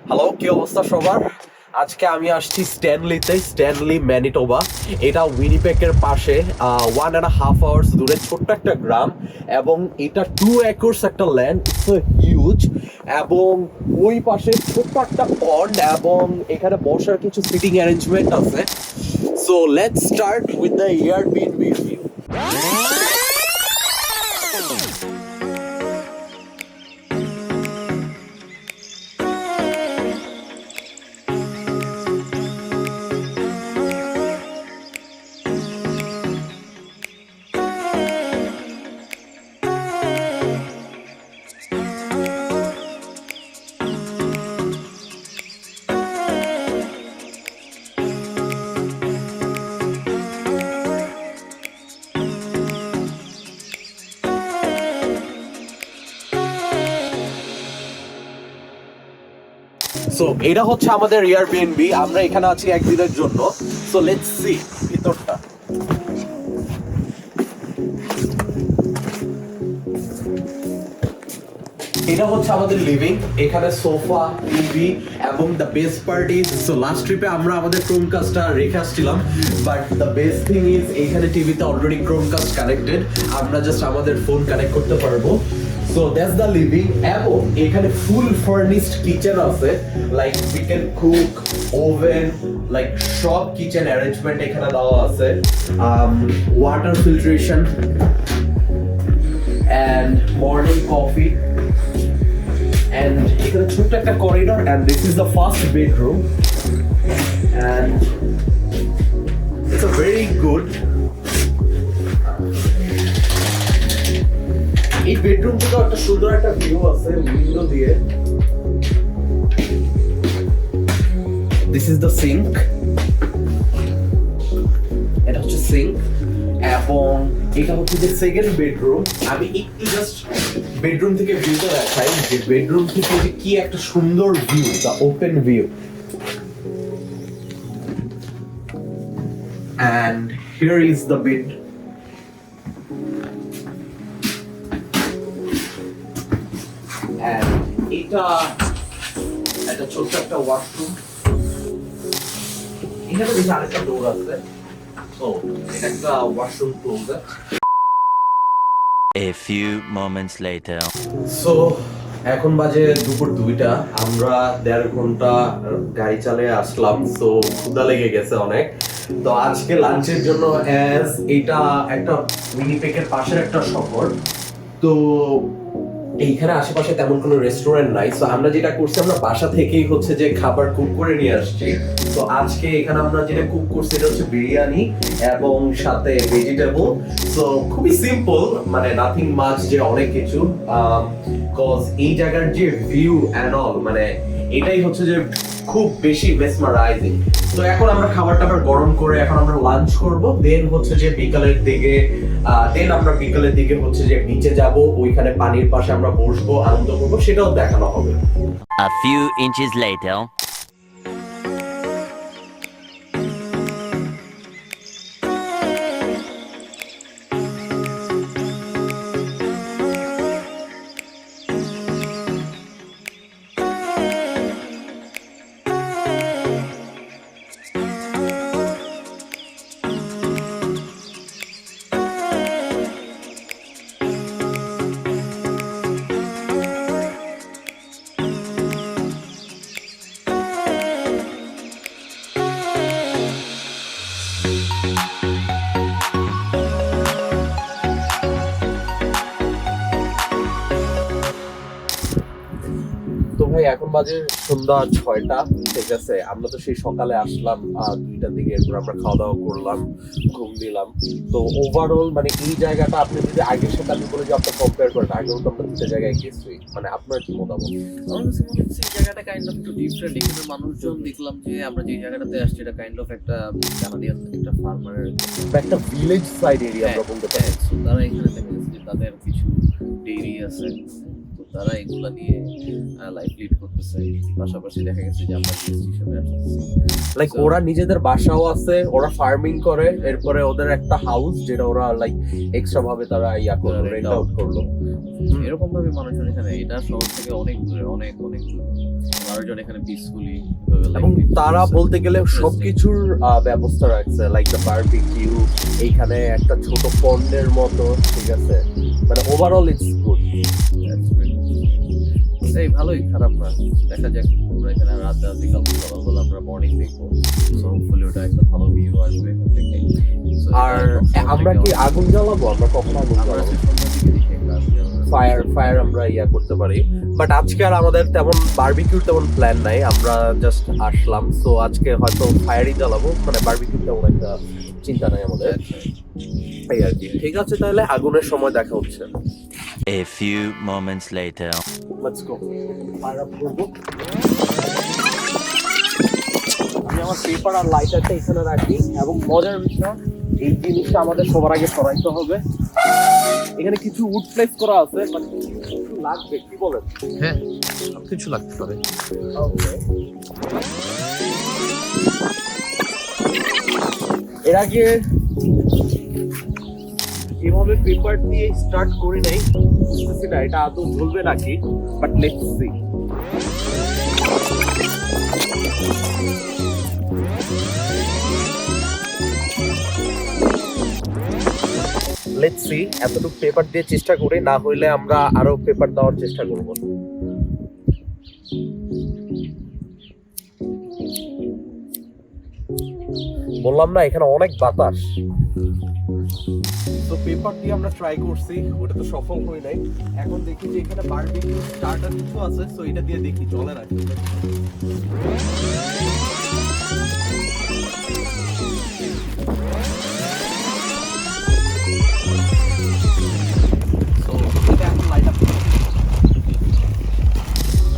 Hello, কি অবস্থা সবার? আজকে আমি আসছি স্ট্যানলি ম্যানিটোবা। এটা উইনিপেকের পাশে 1.5 hours দূরে ছোট্ট একটা গ্রাম, এবং এটা 2 acres একটা ল্যান্ড, ইটস হিউজ। এবং ওই পাশে ছোট্ট একটা পন্ড, এবং এখানে বসার কিছু সিটিং অ্যারেঞ্জমেন্ট আছে। So let's start with the Airbnb review. So এটা হচ্ছে আমাদের এয়ারবিএনবি। আমরা এখানে আছি একদিনের জন্য। সো লেটস সি ভিতরটা। এটা হচ্ছে আমাদের লিভিং। এখানে সোফা, টিভি, এবং the best part is, so last ট্রিপে আমরা আমাদের ক্রোমকাস্টটা রেখে আসছিলাম, but the best thing is এখানে টিভিতে অলরেডি ক্রোমকাস্ট কানেক্টেড। আমরা জাস্ট আমাদের ফোন কানেক্ট করতে পারবো। সো দ্যাটস দ্য লিভিং, এবং এখানে ফুল ফার্নিশড কিচেন আছে। Like we can cook, oven, like সব কিচেন অ্যারেঞ্জমেন্ট এখানে দেওয়া আছে। Water filtration and morning coffee, and এখানে ছোট্ট একটা corridor, and this is the first bedroom, and it's a very good. এই বেডরুম থেকে একটা সুন্দর একটা ভিউ আছে উইন্ডো দিয়ে। This is the sink, এটা হচ্ছে সিঙ্ক, এবং এটা হচ্ছে যে সেকেন্ড বেডরুম। আমি একটু জাস্ট বেডরুম থেকে ভিউটা দেখাই, যে বেডরুম থেকে যে কি একটা সুন্দর view, the open view. And here is the bed. And এটা ছোট্ট একটা ওয়াশরুম। এখানে দেখি আরেকটা ডোর আছে। So এটা একটা washroom closure. A few moments later. So এখন বাজে দুপুর 2টা। আমরা 1.5 ঘন্টা গাড়ি চালিয়ে আসলাম। সো ক্ষুধা লেগে গেছে অনেক। তো আজকে লাঞ্চের জন্য, অ্যাজ এটা একটা উইনিপেকের পাশের একটা শহর, তো এইখানে আশেপাশে তেমন কোনো রেস্টুরেন্ট নাই। সো আমরা যেটা করছি, আমরা বাসা থেকেই হচ্ছে যে খাবার কুক করে নিয়ে আসছি। তো আজকে এখানে আমরা যেটা কুক করছি এটা হচ্ছে বিরিয়ানি এবং সাথে ভেজিটেবল। সো খুবই সিম্পল, মানে নাথিং মাচ যে অনেক কিছু, কজ এই জায়গার যে ভিউ অ্যান্ড অল, মানে এটাই হচ্ছে যে খুব বেশি মেসমারাইজিং। তো এখন আমরা খাবার টাবার গরম করে এখন আমরা লাঞ্চ করব, দেন হচ্ছে যে বিকালের দিকে হচ্ছে যে বিচে যাব, ওইখানে পানির পাশে আমরা বসবো, আনন্দ করবো, সেটাও দেখানো হবে। A few inches later. তো ভাই এখন বাজে সন্ধ্যা 6টা, ঠিক আছে। আমরা তো সেই সকালে আসলাম 2টার দিকে, এরপর আমরা খাওয়া দাওয়া করলাম, ঘুম দিলাম। তো ওভারঅল মানে এই জায়গাটা আপনি যদি আগের সাথে আমি বলে যে আপনি কম্পেয়ার করেন, আগেও তো আমরা 2টা জায়গায় গেছি, মানে আপনার কি মতামত? আমার কাছে মনে হচ্ছে এই জায়গাটা কাইন্ড অফ একটু ডিফারেন্ট। এখানে মানুষজন দেখলাম যে আমরা যে জায়গাটাতে আসছি এটা কাইন্ড অফ একটা কানাডিয়ান একটা ফার্মারের একটা ভিলেজ সাইড এরিয়া আমরা বলতে পারি। তারা এখানে দেখা যাচ্ছে যে তাদের কিছু ডেইরি আছে, তো তারা এগুলা নিয়ে লাইফ লিড করতেছে, পাশাপাশি দেখা গেছে যে আমরা guest হিসেবে আসতেছি। লাইক ওরা নিজেদের বাসাও আছে, ওরা ফার্মিং করে, এরপরে ওদের একটা হাউস যেটা ওরা লাইক এক্সট্রা ভাবে তারা করলো, রেন্ট আউট করলো। এরকম ভাবে মানুষজন এখানে, এটা শহর থেকে অনেক দূরে, অনেক অনেক দূরে মানুষজন এখানে পিসফুলি এবং তারা বলতে গেলে সবকিছুর ব্যবস্থা রাখছে, লাইক দ্য বারবিকিউ, এইখানে একটা ছোট পন্ডের মতো, ঠিক আছে, মানে ওভারঅল ইটস গুড। এই ভালোই, খারাপ না, দেখা যাক। আমরা এখানে রাত বিকাল সকালবেলা আমরা মর্নিং দেখবো, সো হোপফুলি ওটা একটা ভালো ভিউ আসবে এখান থেকে। So, আর এটা আমরা কি আগুন জ্বালাবো? আমরা কখন আগুন আমরা জ্বালাবো? সন্ধ্যার দিকে দেখি একটা ফায়ার আমরা করতে পারি, বাট আজকে আর আমাদের তেমন বারবিকিউর তেমন প্ল্যান নাই, আমরা জাস্ট আসলাম, সো আজকে হয়তো ফায়ারই জ্বালাবো, মানে বারবিকিউ তেমন একটা চিন্তা নাই আমাদের, এই আর কি। ঠিক আছে, তাহলে আগুনের সময় দেখা হচ্ছে। A few moments later. Let's go, fire up করবো। আমি আমার পেপার আর লাইটারটা এখানে রাখি, এবং মজার বিষয় এই জিনিসটা আমাদের সবার আগে সরাইতে হবে। এখানে কিছু উড প্লেস করা আছে, বাট কিছু লাগবে, কি বলেন? হ্যাঁ, সবকিছু লাগতে পারে। এর আগে এভাবে পেপার দিয়ে স্টার্ট করি নাই, বুঝতেছি না এটা আদৌ জ্বলবে নাকি, but let's see. Let's see, এতটুকু পেপার দিয়ে চেষ্টা করি, না হইলে আমরা আরো পেপার দেওয়ার চেষ্টা করব। বললাম না এখানে অনেক বাতাস। তো পেপার দিয়ে আমরা ট্রাই করছি, ওটা তো সফল হই নাই। এখন দেখি যে এখানে বারবিকিউ স্টার্টার কিছু আছে, সো এটা দিয়ে দেখি চলে নাকি।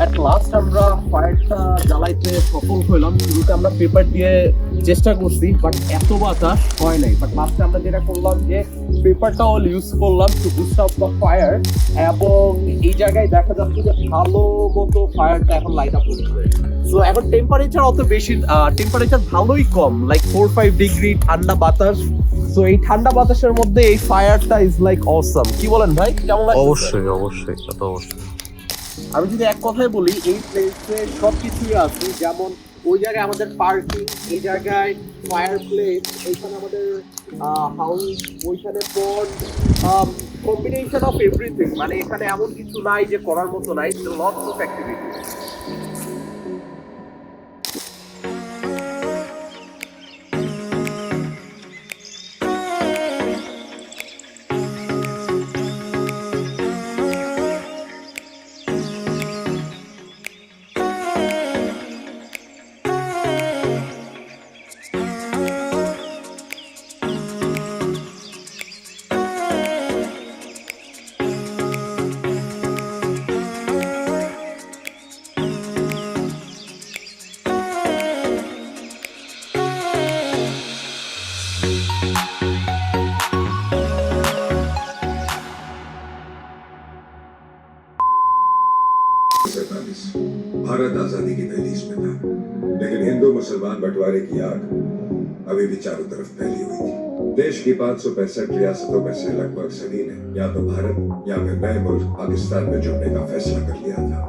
এট লাস্ট আমরা ফায়ারটা জ্বালাইতে সফল হইলাম। শুরুতে আমরা পেপার দিয়ে চেষ্টা করছি, বাট এত বাতাস হয় নাই। বাট লাস্টে আমরা যেটা করলাম যে পেপারটা অল ইউজ করলাম two boost up the fire, এবং এই জায়গায় দেখা যাচ্ছে যে ভালো মতো ফায়ারটা এখন লাইট আপ হচ্ছে। সো এখন টেম্পারেচার অত বেশি, টেম্পারেচার ভালোই কম, লাইক 4-5 ডিগ্রি, ঠান্ডা বাতাস। সো এই ঠান্ডা বাতাসের মধ্যে এই ফায়ারটা ইজ লাইক অসাম। কি বলেন ভাই, কেমন লাগছে? অবশ্যই অবশ্যই, তা তো অবশ্যই। আমি যদি এক কথায় বলি, এই প্লেসে সব কিছুই আছে, যেমন ওই জায়গায় আমাদের পার্কিং, এই জায়গায় ফায়ার প্লেস, ওইখানে আমাদের হাউস, ওইখানে পন্ড, কম্বিনেশন অফ এভরিথিং। মানে এখানে এমন কিছু নাই যে করার মতো নাই, লটস অফ অ্যাক্টিভিটি। भारत आजादी की दहलीज में था, लेकिन हिंदू मुसलमान बंटवारे की आग अभी भी चारों तरफ फैली हुई थी। देश की 565 रियासतों में से लगभग सभी ने या तो भारत या फिर नए मुल्क पाकिस्तान में जुड़ने का फैसला कर लिया था,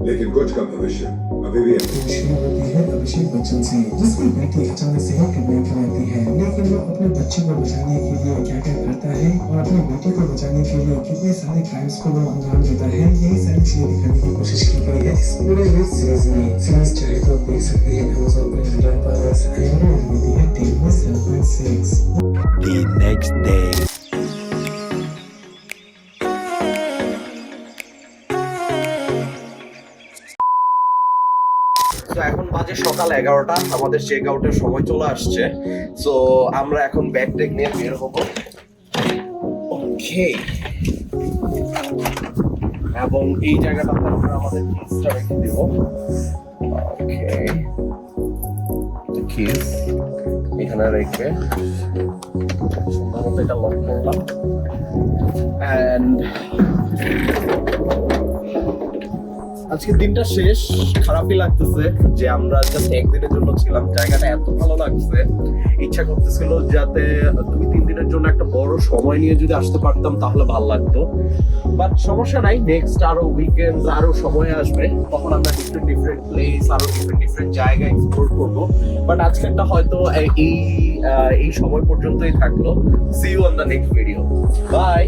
लेकिन कुछ का भविष्य अभी भी शुरू होती है अभिषेक बच्चन से, जिसकी बेटी अचानक से किडनैप हो जाती है, लेकिन वो अपने बच्चे को बचाने के लिए क्या क्या करता है और अपनी बेटी को बचाने के लिए कितने सारे क्राइम्स को वो अंजाम देता है, यही सारी चीजें दिखाने की कोशिश की गई है इस पूरे वेब सीरीज में। सीरीज चाहे तो आप देख सकते हैं Amazon Prime पर, मिलती है टीम में 7.6। The next day. তো এখন বাজে সকাল 11টা, আমাদের চেক আউটের সময় চলে আসছে। সো আমরা এখন ব্যাগ ট্যাগ নিয়ে বের হব। ওকে, এবং এই জায়গাটাতে আমরা আমাদের কিসটা রেখে দেব। ওকে, কিস এখানে রেখে সুন্দর এটা লক করলাম। এন্ড আজকে দিনটা শেষ, খারাপই লাগতেছে যে আমরা জাস্ট একদিনের জন্য ছিলাম। জায়গাটা এত ভালো লাগছে, ইচ্ছা করতেছিল যাতে 2-3 দিনের জন্য একটা বড় সময় নিয়ে যদি আসতে পারতাম তাহলে ভালো লাগতো। বাট সমস্যা নাই, নেক্সট আরো উইকেন্ড আরো সময় আসবে, তখন আমরা ডিফারেন্ট প্লেস আরো ডিফারেন্ট জায়গা এক্সপ্লোর করবো। বাট আজকেরটা হয়তো এই সময় পর্যন্তই থাকলো। See you on the next video, by.